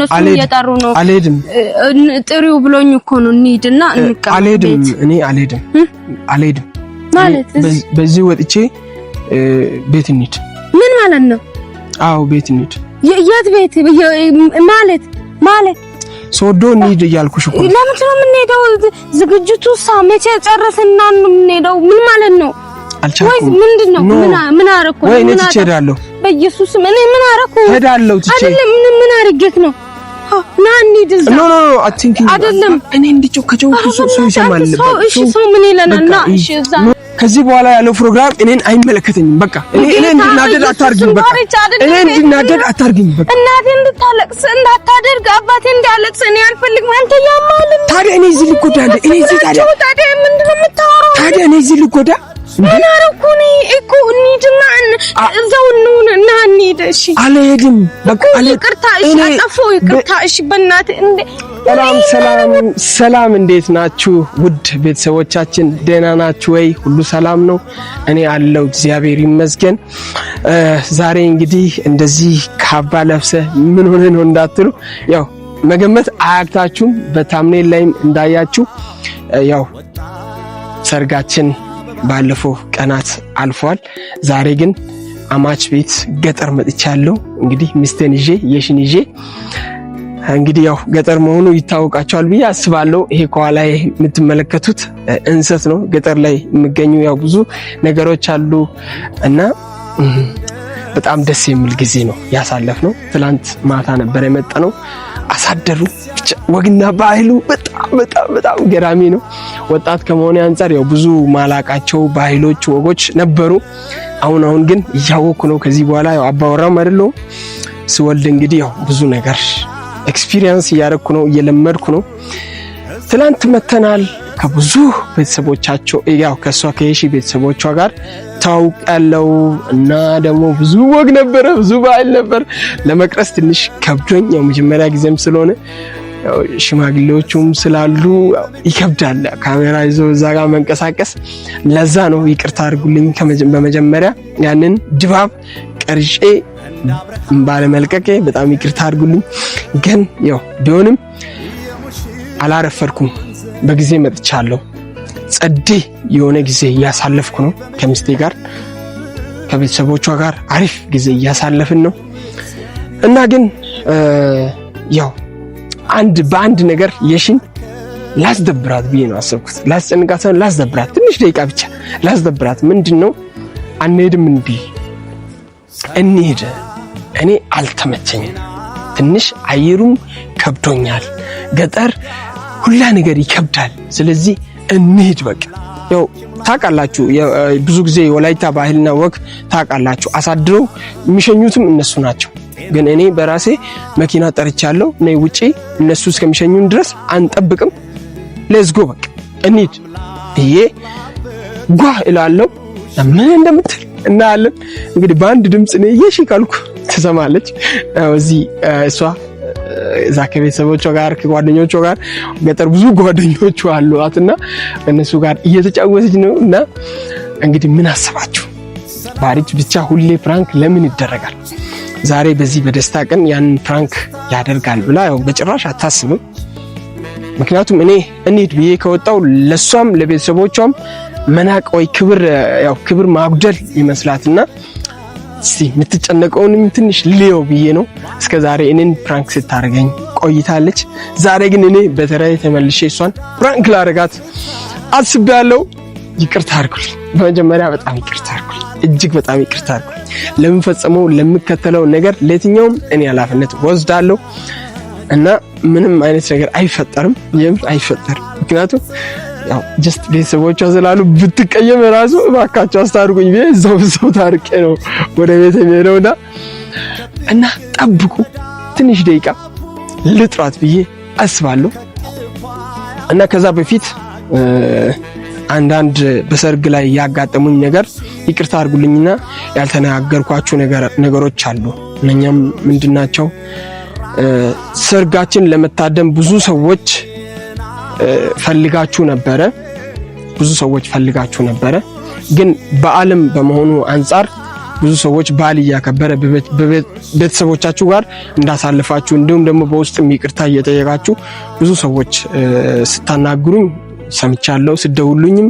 እነሱ እየጠሩ ነው አልሄድም ጥሪው ብሎኝ እኮ ነው እንሂድና እንቀመጥ አልሄድም እኔ አልሄድም ማለት በዚህ ወጥቼ ቤት እንሂድ ምን ማለት ነው አው ቤት እንሂድ የት ቤት ማለት ሶዶ እንሂድ እያልኩሽ እኮ ለምን ነው የምንሄደው ዝግጅቱ ሳመቼ ጨረስና ነው የምንሄደው ምን ማለት ነው ወይ ምንድነው ምን አረኩ ወይ እኔ ትሄዳለሁ በኢየሱስ ምን አረኩ ሄዳለሁ ትቼ አይደለም ምን አርጌክ ነው ና እንሂድ ኖ አቲንኪንግ አይደለም እኔ እንድጨከጨው ሰው ይሰማል እሺ ሰው ምን ይለናልና እሺ እዛ ከዚህ በኋላ ያለው ፕሮግራም እኔን አይመለከተኝም በቃ እኔ እንድናደድ አታርጊኝ በቃ እኔ እንድናደድ አታርጊኝ በቃ እናቴ እንድታለቅስ እንዳታደርግ አባቴ እንዲያለቅስ እኔ አልፈልግም አንተ ያማል ታዲያ እኔ እዚህ ልጎዳ እኔ እዚህ ታዲያ ምንድነው የምታወራው ታዲያ እኔ እዚህ ልጎዳ ምን አረኩኝ እኮ እንሂድና እዛው እና እንሂድ እሺ አልሄድም በቃ ይቅርታ እሺ አጠፋው ይቅርታ እሺ በእናትህ እንዴ ሰላም እንዴት ናችሁ ውድ ቤተሰቦቻችን ደህና ናችሁ ወይ ሁሉ ሰላም ነው እኔ አለው እግዚአብሔር ይመስገን ዛሬ እንግዲህ እንደዚህ ካባ ለብሰ ምን ሆነ ነው እንዳትሉ ያው መገመት አያቅታችሁም በታምኔል ላይም እንዳያችሁ ያው ሰርጋችን ባለፈው ቀናት አልፏል ዛሬ ግን አማች ቤት ገጠር መጥቻለሁ እንግዲህ ሚስቴን ይዤ የሽን ይዤ እንግዲህ ያው ገጠር መሆኑ ይታወቃቸዋል ብዬ አስባለሁ ይሄ ከኋላ የምትመለከቱት እንሰት ነው ገጠር ላይ የሚገኙ ያው ብዙ ነገሮች አሉ እና በጣም ደስ የሚል ጊዜ ነው ያሳለፍነው ትላንት ማታ ነበር የመጣነው አሳደሩ ወግና ባህሉ በጣም ገራሚ ነው ወጣት ከመሆነ አንፃር ያው ብዙ ማላቃቸው ባህሎች ወጎች ነበሩ አሁን ግን እያወኩ ነው ከዚህ በኋላ ያው አባወራም አይደለም ስወልድ እንግዲህ ያው ብዙ ነገር ኤክስፒሪየንስ ያደረኩ ነው እየለመድኩ ነው ትላንት መተናል ከብዙ ቤተሰቦቻቸው ያው ከሷ ከየሺ ቤተሰቦቿ ጋር ታውቃለው እና ደግሞ ብዙ ወግ ነበር ብዙ ባህል ነበር ለመቅረስ ትንሽ ከብዶኝ ያው መጀመሪያ ጊዜም ስለሆነ ያው ሽማግሌዎቹም ስላሉ ይከብዳል ካሜራ ይዞ እዛ ጋር መንቀሳቀስ ለዛ ነው ይቅርታ አድርጉልኝ በመጀመሪያ ያንን ድባብ ቀርጬ ባለመልቀቄ በጣም ይቅርታ አድርጉልኝ ግን ያው ቢሆንም አላረፈርኩም በጊዜ መጥቻለሁ ጸዴ የሆነ ጊዜ ያሳለፍኩ ነው ከሚስቴ ጋር ከቤተሰቦቿ ጋር አሪፍ ጊዜ ያሳለፍን ነው እና ግን ያው በአንድ ነገር የሽን ላስደብራት ብዬ ነው አሰብኩት ላስጨንቃት ላስደብራት ትንሽ ደቂቃ ብቻ ላስደብራት ምንድነው አንሄድም እንዴ እንሂድ እኔ አልተመቸኝም ትንሽ አየሩም ከብዶኛል ገጠር ሁላ ነገር ይከብዳል ስለዚህ እንሂድ በቃ ያው ታቃላችሁ ብዙ ጊዜ ወላይታ ባህልና ወግ ታቃላችሁ አሳድረው የሚሸኙትም እነሱ ናቸው ግን እኔ በራሴ መኪና ጠርቻለሁ ነይ ውጪ እነሱ እስከሚሸኙን ድረስ አንጠብቅም ሌትስ ጎ በቃ እንሂድ ይሄ ጓ እላለሁ ምን እንደምትል እናያለን እንግዲህ በአንድ ድምጽ ነው የሺ ካልኩ ተሰማለች እዚህ እሷ እዛ ከቤተሰቦቿ ጋር ከጓደኞቿ ጋር ገጠር ብዙ ጓደኞቿ አሏትና እነሱ ጋር እየተጫወተች ነው እና እንግዲህ ምን አሰባችሁ ባሪች ብቻ ሁሌ ፕራንክ ለምን ይደረጋል ዛሬ በዚህ በደስታ ቀን ያን ፕራንክ ያደርጋል ብላ ያው በጭራሽ አታስብም ምክንያቱም እኔ እንሂድ ብዬ ከወጣው ለሷም ለቤተሰቦቿም መናቅ ወይ ክብር ማጉደል ይመስላትና እስቲ ምትጨነቀውንም ትንሽ ልየው ብዬ ነው እስከዛሬ እኔን ፕራንክ ስታረገኝ ቆይታለች ዛሬ ግን እኔ በተራዬ ተመልሼ እሷን ፕራንክ ላረጋት አስቤያለሁ ይቅርታ አድርጉልኝ በመጀመሪያ በጣም ይቅርታ አድርጉልኝ እጅግ በጣም ይቅርታ አድርጉልኝ ለምንፈጸመው ለምከተለው ነገር ለትኛውም እኔ ኃላፊነት ወስዳለሁ እና ምንም አይነት ነገር አይፈጠርም ምክንያቱም ያው ጀስት ቤተሰቦቿ ስላሉ ብትቀየም ራሱ እባካቸው አስታርቁኝ ብዬ እዛው ታርቄ ነው ወደ ቤት የምሄደውና እና ጠብቁ ትንሽ ደቂቃ ልጥራት ብዬ አስባለሁ እና ከዛ በፊት አንዳንድ በሰርግ ላይ ያጋጠሙኝ ነገር ይቅርታ አድርጉልኝና ያልተናገርኳችሁ ነገሮች አሉ እነኛም ምንድናቸው ሰርጋችን ለመታደም ብዙ ሰዎች ፈልጋችሁ ነበረ ግን በዓለም በመሆኑ አንፃር ብዙ ሰዎች በዓል እያከበረ በቤተሰቦቻችሁ ጋር እንዳሳልፋችሁ እንዲሁም ደግሞ በውስጥ ይቅርታ እየጠየቃችሁ ብዙ ሰዎች ስታናግሩኝ ሰምቻለሁ። ስደውሉኝም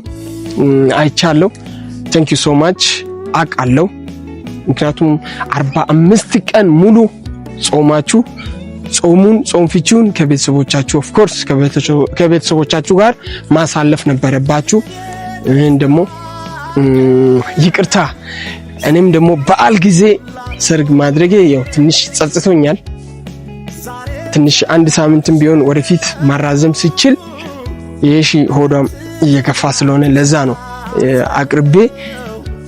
አይቻለሁ። ቴንክ ዩ ሶ ማች አውቃለሁ። ምክንያቱም 45 ቀን ሙሉ ጾማችሁ ጾም ፍቺውን ከቤተሰቦቻችሁ ኦፍ ኮርስ ከቤተሰቦቻችሁ ጋር ማሳለፍ ነበረባችሁ። ይሄን ደግሞ ይቅርታ እኔም ደግሞ በዓል ጊዜ ሰርግ ማድረጌ ያው ትንሽ ጸጽቶኛል። ትንሽ አንድ ሳምንትም ቢሆን ወደፊት ማራዘም ሲችል የሺ ሆዷም እየከፋ ስለሆነ ለዛ ነው አቅርቤ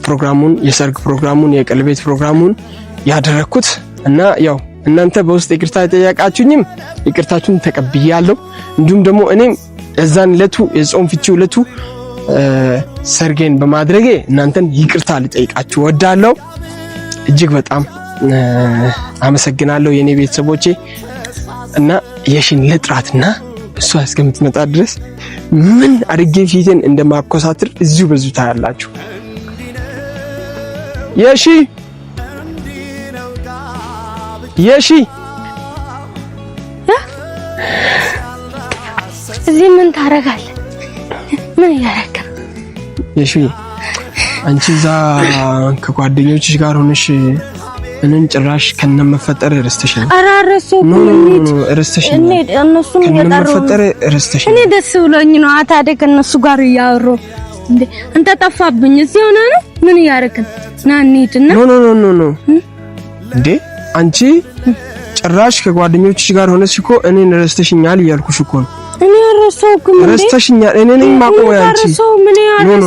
ፕሮግራሙን የሰርግ ፕሮግራሙን የቀለበት ፕሮግራሙን ያደረኩት እና ያው እናንተ በውስጥ ይቅርታ የጠየቃችሁኝም ይቅርታችሁን ተቀብያለሁ። እንዲሁም ደግሞ እኔም እዛን ለቱ የጾም ፍቺው ለቱ ሰርጌን በማድረጌ እናንተን ይቅርታ ልጠይቃችሁ ወዳለሁ። እጅግ በጣም አመሰግናለሁ የኔ ቤተሰቦቼ እና የሺን ለጥራትና እሷ እስከምትመጣ ድረስ ምን አድርጌ ፊቴን እንደማኮሳትር እዚሁ በዚሁ ታያላችሁ። የሺ እዚህ ምን ታረጋለህ? ምን ያረጋ? የሺ አንቺ እዛ ከጓደኞችሽ ጋር ሆነሽ እኔን ጭራሽ ከነመፈጠር ረስተሽኝ። አራረሱ ረስተሽኝ። እነሱም ከነመፈጠር ረስተሽኝ። እኔ ደስ ብሎኝ ነው አታደ ከነሱ ጋር ያወሩ እንዴ አንተ ጠፋብኝ። እዚህ ሆነ ነው ምን ያረከን? ና እንሂድና ኖ እንዴ አንቺ ጭራሽ ከጓደኞችሽ ጋር ሆነሽ እኮ እኔን ረስተሽኛል እያልኩሽ እኮ ነው። እኔ ረስተውኩም እንዴ ረስተሽኛል። እኔ ነኝ ማቆም አንቺ ኖ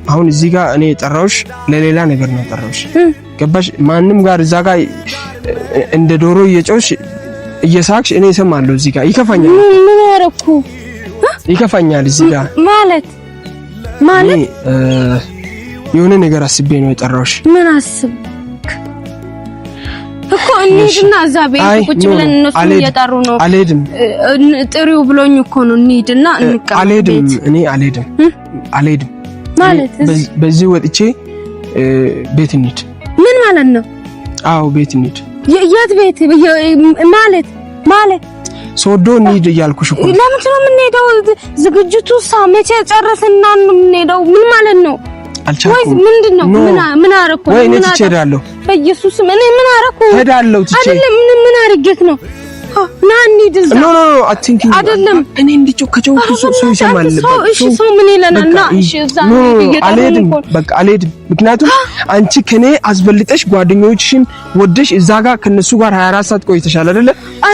አሁን እዚህ ጋር እኔ ጠራውሽ ለሌላ ነገር ነው ጠራውሽ። ገባሽ? ማንም ጋር እዛ ጋር እንደ ዶሮ እየጮሽ እየሳቅሽ እኔ እሰማለሁ። እዚህ ጋር ይከፋኛል። ምን ያረኩ? ይከፋኛል እዚህ ጋር ማለት የሆነ ነገር አስቤ ነው የጠራውሽ። ምን አስብ እኮ እንሂድና እዛ ቤት ቁጭ ብለን እነሱ እየጠሩ ነው። አልሄድም ጥሪው ብሎኝ እኮ ነው እንሂድና እንቀመጥ። አልሄድም ማለት በዚህ ወጥቼ ቤት እንሂድ። ምን ማለት ነው? አዎ ቤት እንሂድ። የት ቤት ማለት ሶዶ እንሂድ እያልኩሽ እኮ። ለምንድን ነው የምንሄደው? ዝግጅቱ መቼ ጨረስና ነው የምንሄደው? ምን ማለት ነው? ወይስ ምንድነው? ምን አረኩ? ወይ ነኝ ትሄዳለሁ። በኢየሱስ ምን አረኩ? ሄዳለሁ ትቼ አይደለም። ምን አርገክ ነው? ና እንሂድ እዛ። ኖ አትንኪኝ። አይደለም እኔ እንዲጮከቸው ሰው ይሰማል። እሺ ሰው ምን ይለናል? ና እሺ እዛ አልሄድም። በቃ አልሄድም። ምክንያቱም አንቺ ከኔ አስበልጠሽ ጓደኞችሽን ወደሽ እዛ ጋር ከነሱ ጋር 24 ሰዓት ቆይተሻል አይደለ?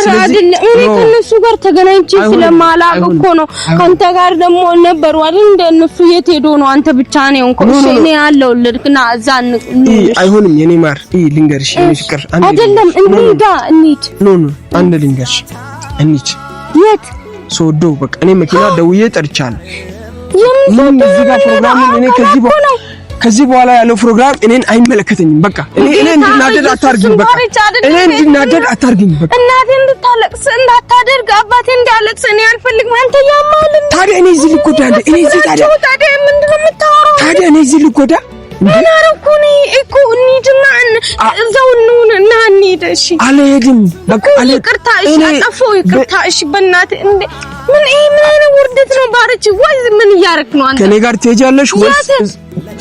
ስለዚህ እኔ ከነሱ ጋር ተገናኝቼ ስለማላቅ እኮ ነው። ካንተ ጋር ደግሞ ነበሩ አይደል? እንደነሱ የት ሄዶ ነው? አንተ ብቻ ነው እንኳን እሺ እኔ ያለው ልድክና እዛ አይሆንም። የኔ ማር ልንገርሽ፣ የኔ ፍቅር አይደለም እንሂድ። ኖ አንድ ልንገርሽ፣ እንሂድ። የት? ሶዶ። በቃ እኔ መኪና ደውዬ ጠርቻለሁ። ምን እዚህ ጋር ፕሮግራም እኔ ከዚህ በኋላ ያለው ፕሮግራም እኔን አይመለከተኝም። በቃ እኔ እንድናደድ አታርጊኝ። በቃ እኔ እንድናደድ አታርጊኝ። በቃ እናቴ እንድታለቅስ እንዳታደርግ፣ አባቴ እንዲያለቅስ እኔ አልፈልግም። አንተ ያማል። ታዲያ እኔ እዚህ ልጎዳ እንዴ? እኔ እዚህ ታዲያ ምንድነው የምታወራው? ታዲያ እኔ እዚህ ልጎዳ ምን አረኩ? እኮ እንሂድና እዛው እና እንሂድ። እሺ አልሄድም። በቃ ይቅርታ። እሺ አጠፋሁ። ይቅርታ። እሺ በእናትህ እንዴ ምን አይነት ውርደት ነው? ባርቺ ወይ ምን እያረክ ነው አንተ? ከኔ ጋር ትሄጃለሽ ወይስ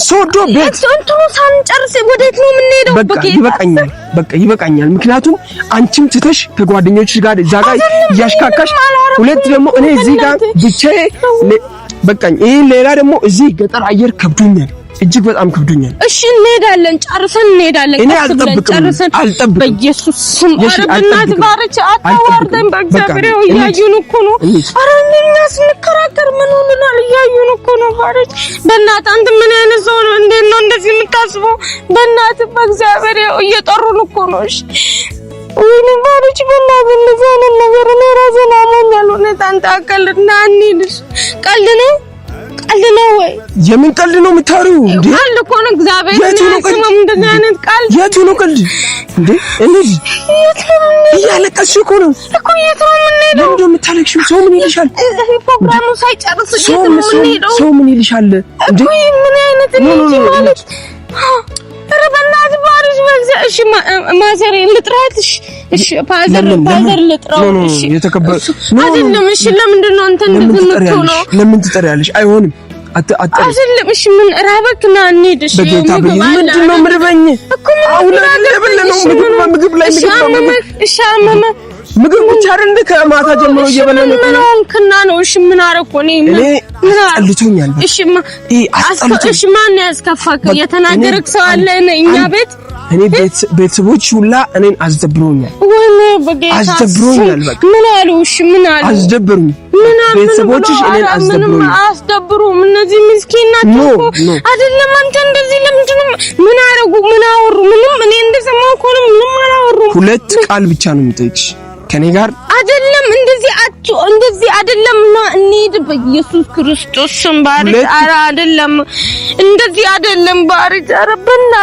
ሶዶ ቤት? እንትኑ ሳንጨርስ ወዴት ነው የምንሄደው? በቃ ይበቃኛል። ምክንያቱም አንቺም ትተሽ ከጓደኞችሽ ጋር እዛ ጋር እያሽካካሽ፣ ሁለት ደግሞ እኔ እዚህ ጋር ብቻዬ በቃኝ። ይሄ ሌላ ደግሞ እዚህ ገጠር አየር ከብዶኛል። እጅግ በጣም ከብዶኛል። እሺ እንሄዳለን፣ ጨርሰን እንሄዳለን። እኔ አልጠብቅም። በኢየሱስ ስም አረብናት ባረች አታዋርደን። በእግዚአብሔር እያዩን እኮ ነው። አረ እኛ ስንከራከር ምን ሆነናል? እያዩን እኮ ነው። ባረች በእናትህ አንተ ምን አይነት ሰው ነው? እንዴት ነው እንደዚህ የምታስበው? በእናትህ በእግዚአብሔር እየጠሩን እኮ ነው። እሺ ወይኔ ባረች በእናትህ እንደዚህ አይነት ነገር እኔ ራሴን አሞኛል። እውነት አንተ አቀልድና እንሂድ። ቀልድ ነው ወይ? የምን ቀልድ ነው የምታሪው እንዴ? ቀልድ እኮ ነው። እግዚአብሔር ነው እንደዚህ አይነት ቀልድ። የቱ ነው ቀልድ እንዴ? እንዴ እያለቀስሽ እኮ ነው እኮ። የት ነው የምንሄደው? ለምንድን ነው የምታለቅሽው? ሰው ምን ይልሻል? ፕሮግራሙ ሳይጨርስ የት ነው የምንሄደው? ሰው ምን ይልሻል እንዴ? ምን አይነት ልጅ ማለት ኧረ በእናትህ እሺ ማዘር ልጥራትሽ እሺ ፋዘር ልጥራው እሺ የተከበረ አይደለም እሺ ለምንድን ነው አንተ እንደዚህ ነው ለምን ትጠሪያለሽ አይሆንም አይደለም እሺ ምን ራበክና እንሂድ እሺ ምንድን ነው ምርበኝ አሁን ምግብ ላይ እሺ አመመ ምግብ ብቻ አይደል ከማታ ጀምሮ እየበላን ነው ከና ነው እሺ ምን አረኩ እኔ ምን አልቶኛል እሺ እሺ ማን ያስከፋክ የተናገረክ ሰው አለ እኛ ቤት እኔ ቤተሰቦች ሁላ እኔን አስደብሮኛል ወይኔ በጌታ አስደብሮኛል በቃ ምን አሉ እሺ ምን አሉ አስደብሩኝ ቤተሰቦችሽ እኔን አስደብሩኝ እነዚህ ምስኪን ናቸው አይደለም አንተ እንደዚህ ለምንድን ነው ምን አረጉ ምን አወሩ ምንም እኔ እንደሰማው እኮ ነው ምንም አላወሩ ሁለት ቃል ብቻ ነው የምጠይቅሽ ከኔ ጋር አይደለም እንደዚህ አይደለምና እንሂድ በኢየሱስ ክርስቶስ ስም ባሪክ አራ አይደለም እንደዚህ አይደለም ባሪክ አረበና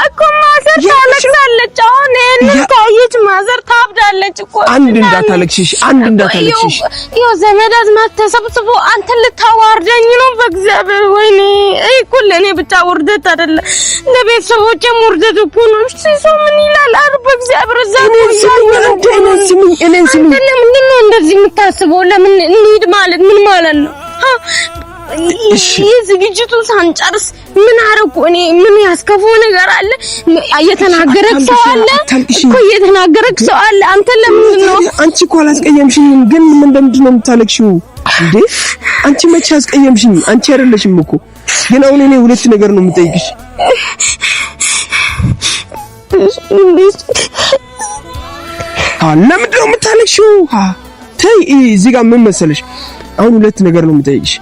እኮ ማዘር ታለቅሳለች አሁን እኔን ታየች ማዘር ታብዳለች እኮ አንድ እንዳታለቅሽሽ ይኸው ዘመድ አዝማድ ተሰብስቦ አንተ ልታዋርደኝ ነው በእግዚአብሔር ወይኔ እኮ ለኔ ብቻ ውርደት አይደለም ለቤተሰቦቼም ውርደት እኮ ነው እሺ ሰው ምን ይላል አረ በእግዚአብሔር ዘመድ እኔን ስሚ ለምን ነው እንደዚህ የምታስበው ለምን እንሂድ ማለት ምን ማለት ነው እሺ ዝግጅቱ ሳንጨርስ ምን አረኩ እኔ ምን ያስከፈው ነገር አለ እየተናገረክ ሰው አለ እኮ እየተናገረክ ሰው አለ አንተ ለምን ነው አንቺ እኮ አላስቀየምሽኝም ግን ምንድነው የምታለቅሽው እንዴ አንቺ መቼ አስቀየምሽኝ አንቺ አይደለሽም እኮ ግን አሁን እኔ ሁለት ነገር ነው የምጠይቅሽ ለምንድን ነው የምታለቅሽው ተይ እዚህ ጋር ምን መሰለሽ አሁን ሁለት ነገር ነው የምጠይቅሽ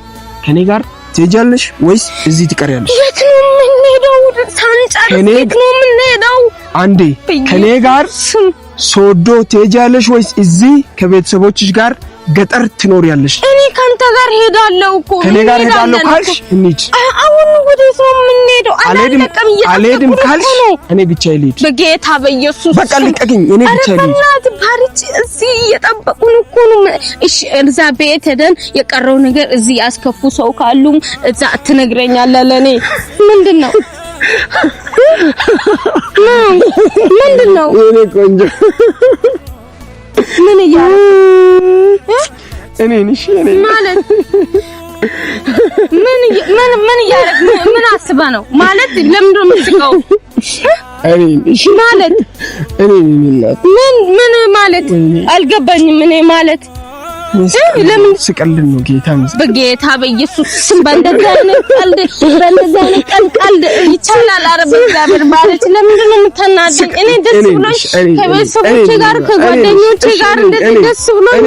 ከኔ ጋር ትሄጃለሽ ወይስ እዚህ ትቀሪያለሽ የት ነው የምንሄደው ሳንጨርስ የት ነው የምንሄደው አንዴ ከኔ ጋር ሶዶ ትሄጃለሽ ወይስ እዚህ ከቤተሰቦችሽ ጋር ገጠር ትኖሪያለሽ እኔ ካንተ ጋር ሄዳለሁ እኮ ከኔ ጋር ሄዳለሁ ካልሽ እንሂድ አሁን ወደ ሰው የምንሄደው አልሄድም ካልሽ እኔ ብቻዬን ልሂድ በጌታ በኢየሱስ በቃ ልቀቂኝ እኔ ብቻዬን ልሂድ አረፈናት ባሪች እዚህ እየጠበቁን እኮ ነው እሺ እዛ ቤት ሄደን የቀረው ነገር እዚህ ያስከፉ ሰው ካሉም እዛ ትነግረኛለህ ለኔ ምንድነው እኔ ቆንጆ ምን እኔ ማለት ምን ያረግ ምን አስባ ነው ማለት ለምን ነው የምትቀው ማለት ምን ማለት አልገባኝም እኔ ማለት ለምን ስቀልድ ነው ጌታ ምስል በጌታ በኢየሱስ ስም በእንደዛ አይነት ቀልድ ይቻላል አረ በእግዚአብሔር ማለት ለምንድን ነው የምታናደኝ እኔ ደስ ብሎኝ ከቤተሰቦቼ ጋር ከጓደኞቼ ጋር እንደዚህ ደስ ብሎኝ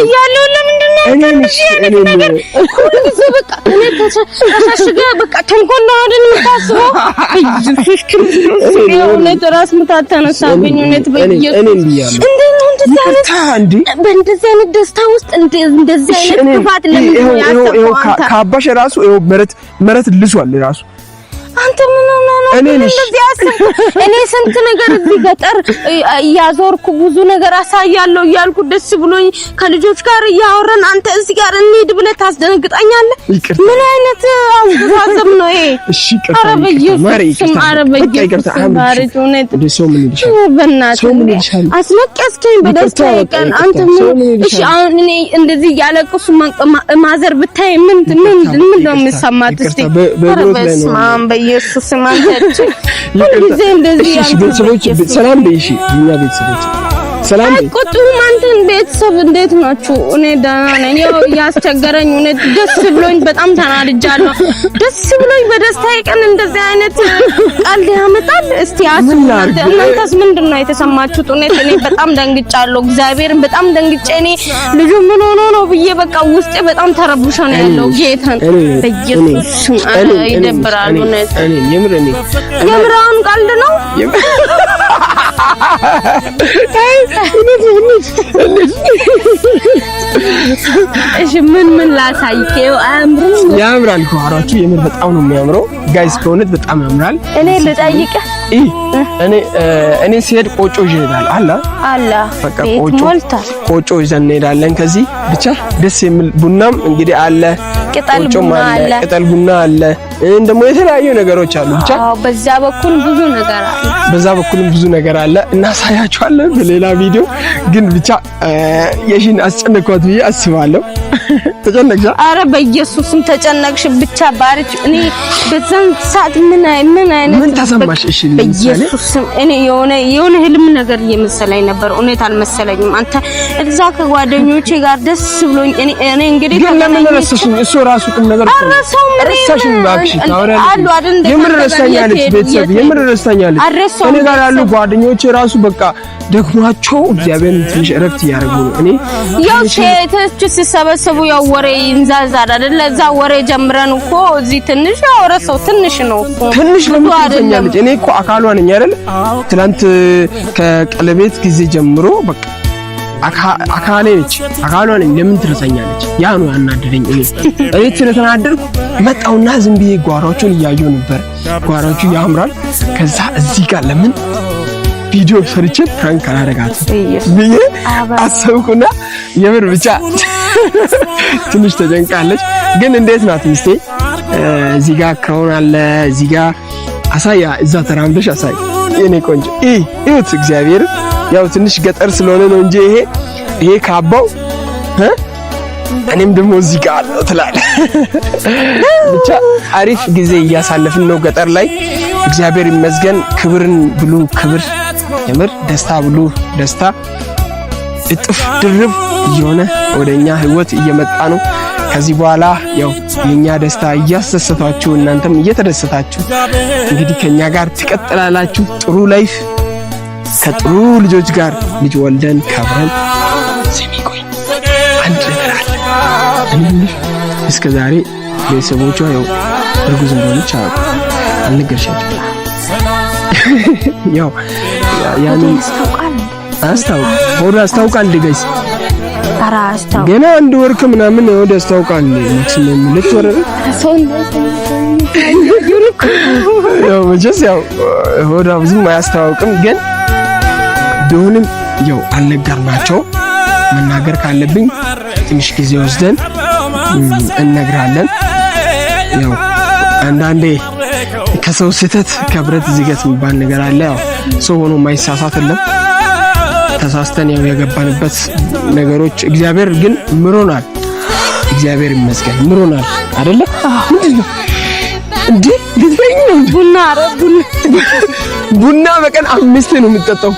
እያለሁ ለምንድን ነው እንደዚህ ነገር ሁልጊዜ በቃ እኔ ተሻሽገ በቃ ተንኮል ነው አይደል የምታስበው ኢየሱስ ክርስቶስ የእውነት ራስ ምታት ተነሳብኝ እውነት በኢየሱስ እንደዚህ አይነት ደስታ ውስጥ እንደዚህ አይነት ክፋት ለምን ነው ያሰበው አንተ ካባሽ ራሱ መረት ልሷል ራሱ አንተ ምን ነው እንደዚህ ያሰብ እኔ ስንት ነገር እዚህ ገጠር ያዞርኩ ብዙ ነገር አሳያለሁ እያልኩ ደስ ብሎኝ ከልጆች ጋር እያወራን አንተ እዚህ ጋር እንሂድ ብለህ ታስደነግጣኛለህ ምን አይነት አስተሳሰብ ነው ይሄ እሺ አስለቀስከኝ በደስታ ቀን አንተ እሺ አሁን እኔ እንደዚህ ያለቅሱ ማዘር ብታይ ምን ነው የምሰማት እስቲ በኢየሱስ ማንተች ሁልጊዜ እንደዚህ ቤተሰቦች ሰላም በይሽ የኛ ቤተሰቦች ሰላም በይ ቁጡም አንተን ቤተሰብ እንዴት ናችሁ እኔ ደህና ነኝ ያው ያስቸገረኝ እውነት ደስ ብሎኝ በጣም ተናድጃለሁ ደስ ብሎኝ በደስታ ቀን እንደዚህ አይነት ቀልድ ያመጣል እስቲ እናንተስ ምንድነው የተሰማችሁት እውነት እኔ በጣም ደንግጫለሁ እግዚአብሔርን በጣም ደንግጬ እኔ ልጁ ምን ሆኖ ነው ብዬ በቃ ውስጤ በጣም ተረብሾ ነው ያለው ጌታን በኢየሱስ ይደብራል እውነት የምራን ቀልድ ነው እሺ ምን ላሳይከው ያምራል ኳራቹ የምር በጣም ነው የሚያምረው ጋይስ ከሆነት በጣም ያምራል እኔ ልጠይቅ እኔ ሲሄድ ቆጮ ይሄዳል አላ በቃ ቆጮ ይዘን እንሄዳለን ከዚህ ብቻ ደስ የሚል ቡናም እንግዲህ አለ ቅጠል ቡና አለ፣ ቅጠል ቡና አለ። ደግሞ የተለያዩ ነገሮች አሉ። ብቻ በዛ በኩል ብዙ ነገር አለ፣ በዛ በኩልም ብዙ ነገር አለ። እናሳያችኋለን በሌላ ቪዲዮ። ግን ብቻ የሺን አስጨነቅኳት ብዬ አስባለሁ። ተጨነቅሽ? አረ በኢየሱስም ተጨነቅሽ። ብቻ ባርች እኔ በዛን ሰዓት ምን አይነት ምን ተሰማሽ? እሺ በኢየሱስም እኔ የሆነ ህልም ነገር እየመሰለኝ ነበር። እውነት አልመሰለኝም። አንተ እዛ ከጓደኞቼ ጋር ደስ ብሎኝ እኔ እንግዲህ ግን ለምን ረሳሽኝ? እሱ ራሱ ቁም ነገር ረሳሽኝ። እባክሽ ታወራለሽ። የምን ረሳኛለች? ቤተሰብ የምን ረሳኛለች? እኔ ጋር ያሉ ጓደኞቼ ራሱ በቃ ደግሟቸው እግዚአብሔርን ትንሽ እረፍት እያደረጉ ነው። እኔ ያው ሴቶች ሲሰበሰቡ ያው ወሬ ይንዛዛል አይደል? እዛ ወሬ ጀምረን እኮ እዚህ ትንሽ ያወረ ሰው ትንሽ ነው እኮ ትንሽ ለምን ትሰኛለች? እኔ እኮ አካሏ ነኝ አይደል? ትናንት ከቀለቤት ጊዜ ጀምሮ በቃ አካሌ ነች፣ አካሏ ነኝ። ለምን ትረሳኛለች? ያ ነው ያናደደኝ። እኔ ስለተናደድኩ መጣውና ዝም ብዬ ጓሯቸውን እያየሁ ነበር። ጓሯቹ ያምራል። ከዛ እዚህ ጋር ለምን ቪዲዮ ሰርቼ ፕራንክ አላደርጋት ብዬ አሰብኩና የምር ብቻ ትንሽ ተጨንቃለች። ግን እንዴት ናት ሚስቴ? እዚህ ጋር ክራውን አለ፣ እዚህ ጋር አሳያ፣ እዛ ተራምደሽ አሳይ የኔ ቆንጆ። እዩት እግዚአብሔር ያው ትንሽ ገጠር ስለሆነ ነው እንጂ ይሄ ካባው እኔም ደግሞ እዚህ ጋር አለው ትላለህ። ብቻ አሪፍ ጊዜ እያሳለፍን ነው ገጠር ላይ እግዚአብሔር ይመስገን። ክብርን ብሉ ክብር፣ የምር ደስታ ብሉ ደስታ እጥፍ ድርብ እየሆነ ወደኛ ህይወት እየመጣ ነው። ከዚህ በኋላ ያው የኛ ደስታ እያስደሰታችሁ እናንተም እየተደሰታችሁ እንግዲህ ከኛ ጋር ትቀጥላላችሁ። ጥሩ ላይፍ ከጥሩ ልጆች ጋር ልጅ ወልደን ከብረን ሰሚቆይ አንድ ነገር አለ። እስከ ዛሬ ቤተሰቦቿ ያው እርጉዝ እንደሆነች አልነገርሻትም። ያው ያኔ አስታውቃል ድጋይስ ገና አንድ ወር ከምናምን ነው ያስታውቃል። ማክሲመም 2 ወር ያው መቼስ ያው ሆዳ ብዙም አያስታውቅም። ግን ቢሆንም ያው አልነገርናቸው። መናገር ካለብኝ ትንሽ ጊዜ ወስደን እንነግራለን። ያው አንዳንዴ ከሰው ስህተት ከብረት ዝገት የሚባል ነገር አለ። ያው ሰው ሆኖ ማይሳሳት የለም። ተሳስተን ያው የገባንበት ነገሮች እግዚአብሔር ግን ምሮናል። እግዚአብሔር ይመስገን ምሮናል አይደለ? ምንድነው እንዴ? ልትበይኝ ነው? ቡና በቀን 5 ነው የምትጠጣው።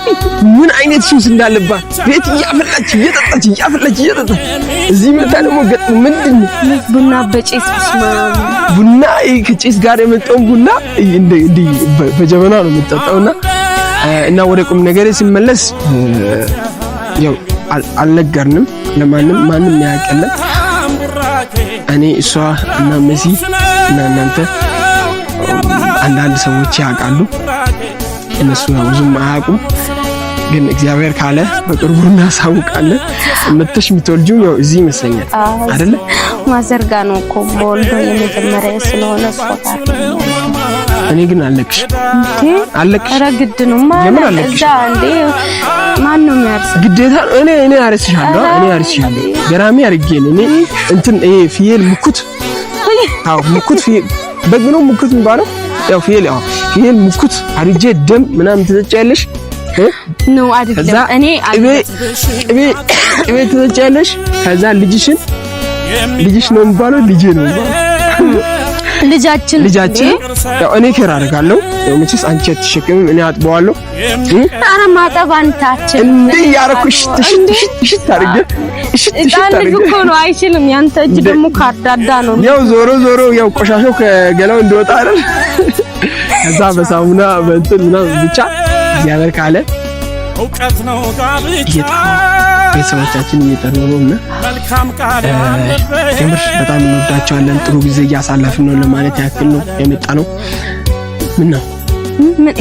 ምን አይነት ሱስ እንዳለባት ቤት እያፈላች እየጠጣች እዚህ መጣ ደግሞ ገጥሞ ምንድነው ቡና በጭስ ቡና ከጭስ ጋር የመጣው ቡና እንደ በጀበና ነው የምትጠጣውና እና ወደ ቁም ነገር ሲመለስ ያው አልነገርንም ለማንም፣ ማንም ያውቀለም። እኔ እሷ እና መሲ እና እናንተ አንዳንድ ሰዎች ያውቃሉ፣ እነሱ ያው ብዙም አያውቁም። ግን እግዚአብሔር ካለ በቅርቡ እናሳውቃለን። መተሽ የምትወልጂው ያው እዚህ ይመስለኛል አይደለ? ማዘርጋ ነው እኮ በወልዶ የመጀመሪያ ስለሆነ ፎታ እኔ ግን አለቅሽ ኧረ ግድ ነው ማለት እዛ እንዴ ማን ነው የሚያርስ? ግዴታ እኔ አርስሻለሁ ገራሚ አርጌ ነው እኔ እንትን ይሄ ፍየል ሙኩት ሙኩት ፍየል በግ ነው ሙኩት የሚባለው ያው ፍየል ሙኩት አርጄ ደም ምናምን ትጠጫለሽ ነው አይደለም? እኔ ቅቤ ትጠጫለሽ። ከዛ ልጅሽ ነው የሚባለው ልጄ ነው ልጃችን ያው እኔ ከራ አደርጋለሁ። ያው መቼስ አንቺ አትሸከምም፣ እኔ አጥበዋለሁ። ኧረ ማጠብ አንታችን እንዴ ያረኩሽ ትሽት አድርጌ እኮ ነው አይችልም። ያንተ እጅ ደግሞ ካርዳዳ ነው። ያው ዞሮ ያው ቆሻሻው ከገላው እንደወጣ አይደል? ከዛ በሳሙና በእንትን ምናምን ብቻ እግዚአብሔር ካለ እውቀት ነው ጋብቻ ቤተሰቦቻችን እየጠሩ ነውና የምር በጣም እንወዳቸዋለን። ጥሩ ጊዜ እያሳለፍን ነው ለማለት ያክል ነው የመጣ ነው። ምን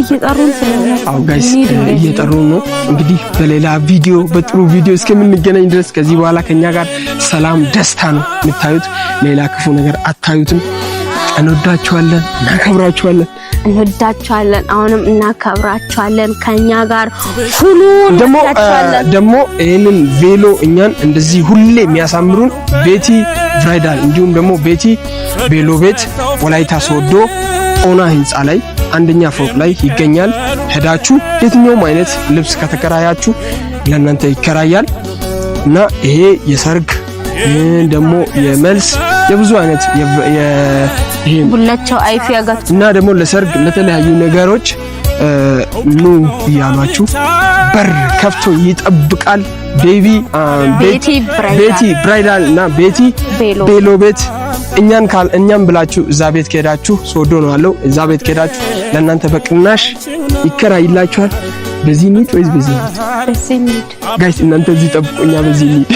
እየጠሩን ስለሆነ አው ጋይስ እየጠሩን ነው። እንግዲህ በሌላ ቪዲዮ በጥሩ ቪዲዮ እስከምንገናኝ ድረስ ከዚህ በኋላ ከኛ ጋር ሰላም ደስታ ነው የምታዩት። ሌላ ክፉ ነገር አታዩትም። እንወዳችኋለን፣ እናከብራችኋለን። አሁንም እናከብራችኋለን። ከኛ ጋር ሁሉ ደግሞ ይሄንን ቬሎ እኛን እንደዚህ ሁሌ የሚያሳምሩን ቤቲ ብራይዳል እንዲሁም ደግሞ ቤቲ ቬሎ ቤት ወላይታ ሶዶ ኦና ህንጻ ላይ አንደኛ ፎቅ ላይ ይገኛል። ሄዳችሁ የትኛውም አይነት ልብስ ከተከራያችሁ ለእናንተ ይከራያል እና ይሄ የሰርግ ደግሞ የመልስ የብዙ አይነት ይሄ ሁላቸው አይፍ ያጋት እና ደግሞ ለሰርግ ለተለያዩ ነገሮች ኑ ያሏችሁ በር ከፍቶ ይጠብቃል። ቤቲ ብራይዳል እና ቤቲ ቬሎ ቤት እኛም ብላችሁ እዛ ቤት ከሄዳችሁ ሶዶ ነው ያለው። እዛ ቤት ከሄዳችሁ ለእናንተ በቅናሽ ይከራይላችኋል። በዚህ ኒት ወይስ በዚህ ኒት ጋይስ እናንተ እዚህ ጠብቁኛ። በዚህ ኒት